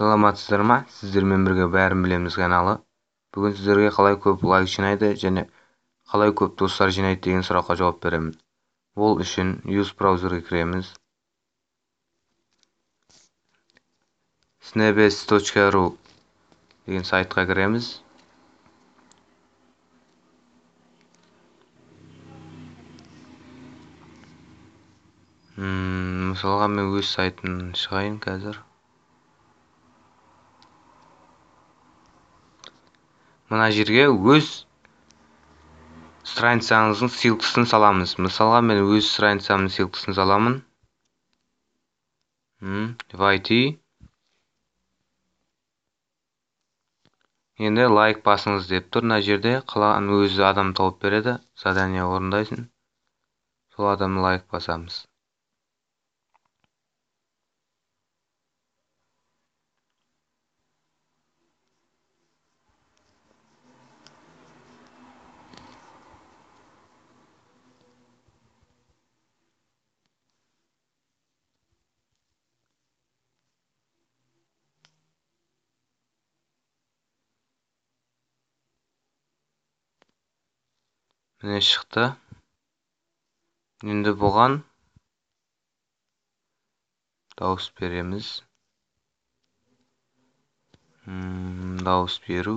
Саламатсыздар ма? Сіздермен бірге бәрін білеміз каналы. Бүгін сіздерге қалай көп лайк жинайды және қалай көп достар жинайды деген сұраққа жауап беремін. Ол үшін use браузерге кіреміз. snapes.ru деген сайтқа кіреміз. Мысалға мен өз сайтын шығайын қазір. Мына жерге өз страницаңыздың ссылкасын саламыз. Мысалға мен өз страницамның ссылкасын саламын. Войти. Енді лайк басыңыз деп тұр. Мына жерде қалаған өзі адам тауып береді. Задание орындайсың. Сол адамды лайк басамыз. Міне шықты. Енді бұған дауыс береміз. Дауыс беру.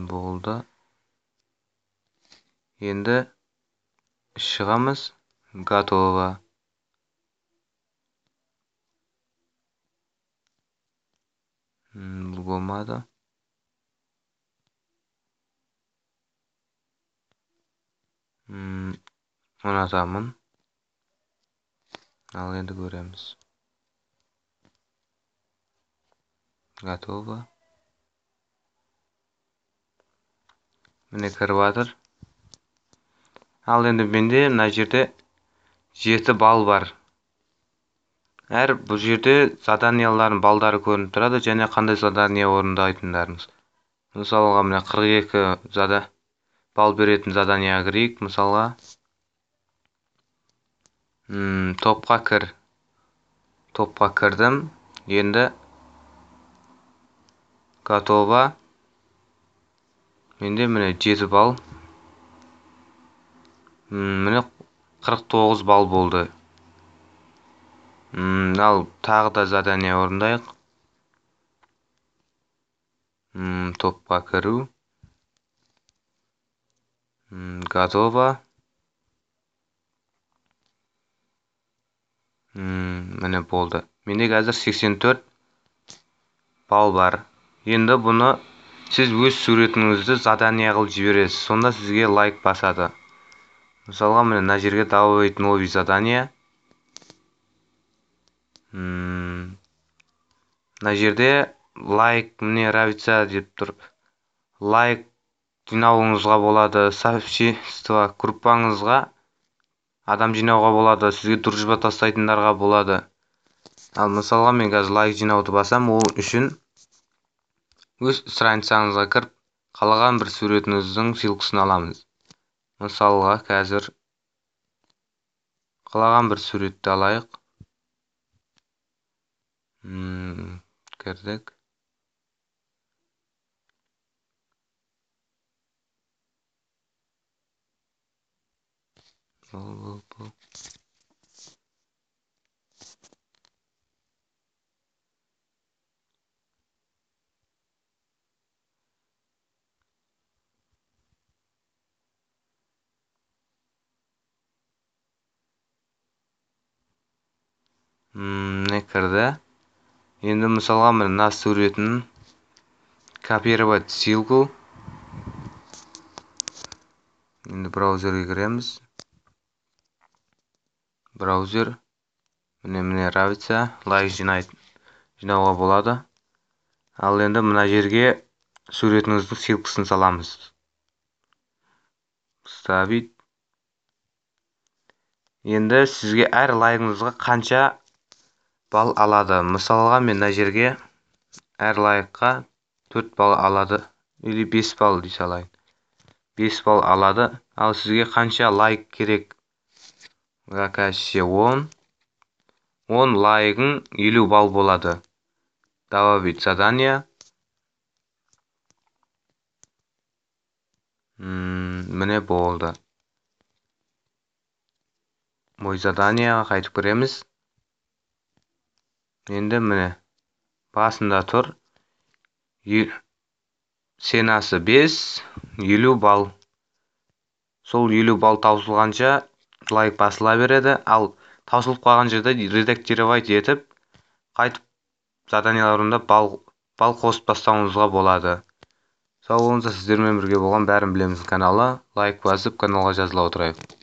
Болды. Енді шығамыз. Готово. Бұл болмады. Ұнатамын. Ал енді көреміз. Готово. Міне кіріп жатыр. Ал енді менде мына жерде 7 балл бар. Әр бұл жерде заданиялардың балдары көрініп тұрады және қандай задания орындайтындарыңыз. Мысалға міне 42 балл беретін заданияға кірейік. Мысалға топқа кір. Топқа кірдім. Енді готово. Менде міне 7 балл. Міне 49 балл болды. Ал тағы да задания орындайық. Топқа кіру. Готово. Міне болды. Менде қазір 84 балл бар. Енді бұны сіз өз суретіңізді задания қылып жібересіз. Сонда сізге лайк басады. Мысалға міне мына жерге добавить новый задание. Мына жерде лайк мне нравится деп тұр. Лайк жинауыңызға болады, сообщество группаңызға адам жинауға болады, сізге дружба тастайтындарға болады. Ал мысалға мен қазір лайк жинауды басам, ол үшін өз страницаңызға кіріп, қалаған бір суретіңіздің ссылкасын аламыз. Мысалға қазір қалаған бір суретті алайық. Кірдік. Бұл. Не кірді. Енді мысалға мына суретін копировать ссылку. Енді браузерге кіреміз. Браузер. Мне нравится. Лайк жинауға болады. Ал енді мына жерге суретіңіздің ссылкасын саламыз. Вставить. Енді сізге әр лайкыңызға қанша балл алады. Мысалға мен мына жерге әр лайкқа 4 балл алады. Или 5 балл дей салайын. 5 балл алады. Ал сізге қанша лайк керек? Заказче 10. 10 лайығың 50 балл болады. Добавить задание. Міне болды. Мой заданиеға қайтып кіреміз. Енді міне басында тұр. Сенасы 5, 50 балл. Сол 50 балл таусылғанша лайк басыла береді. Ал таусылып қалған жерде редактировать етіп, қайтып заданияларында балл қосып тастауыңызға болады. Сау болыңыздар, сіздермен бірге болған бәрін білеміз каналы. Лайк басып каналға жазыла отырайық.